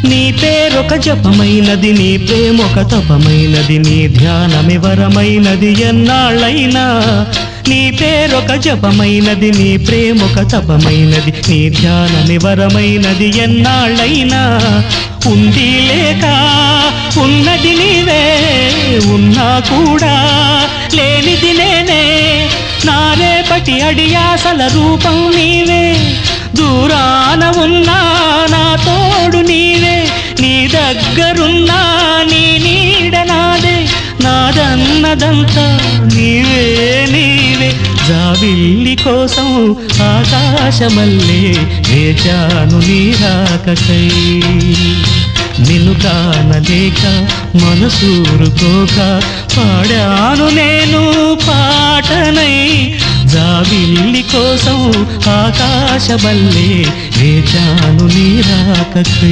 నీ పేరొక జపమైనది, నీ ప్రేమొక తపమైనది, నీ ధ్యానమి వరమైనది ఎన్నాళ్ళైనా. నీ పేరొక జపమైనది, నీ ప్రేమొక తపమైనది, నీ ధ్యానమి వరమైనది ఎన్నాళ్ళైనా. ఉంది లేక ఉన్నది నీవే, ఉన్నా కూడా లేనిది నేనే. నా రేపటి అడియాసల రూపం నీవే, దూరాన ఉన్నా నా తోడు నీవే. నీ దగ్గరున్నా నీ నీడ నాదే, నాదన్నదంతా నీవే నీవే. జాబిల్లి కోసం ఆకాశమల్లే వేచాను నీ రాకకై. నిన్ను కానలేక మనసూరుకోక పాడాను నేను పాటనై. జాబిల్లి కోసం ఆకాశమల్లే వేచాను నీ రాకకై.